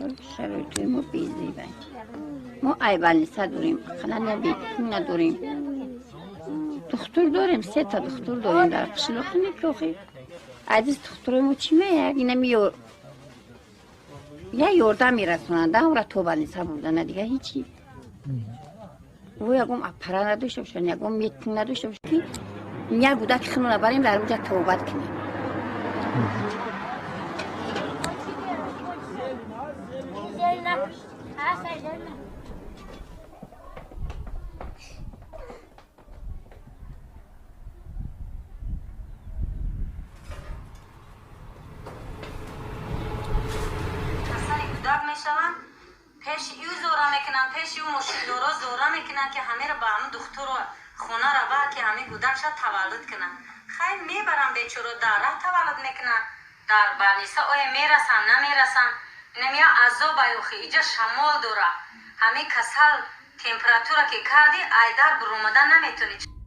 طور شرایط ما بیزیبه ما ایوانیسه داریم خانه نداریم دختر داریم 3 تا دختر داریم در قشلوق نیکوخی عزیز دختر ما چی میه اینم یا یورده میرسوننده هم را توبانیسه بودن دیگه هیچی و یکم اپرا نداشته باشن یکم میتون نداشته باشن که میار بوده که خنونه بریم در اونجا توبت کنیم میشوند پیش ایو زورا میکنن پیش ایو مشکلورا زورا میکنن که همه را به همه دختر و خونه را با که همه گودک شد تولد کنن خیلی میبرن بیچورو در راه تولد میکنن در برنیسه آیا میرسن نمیرسن نمیا عذاب ایوخی اینجا شمال دوره همه کسل تمپراتورا که کردی ایدر برومدن نمیتونی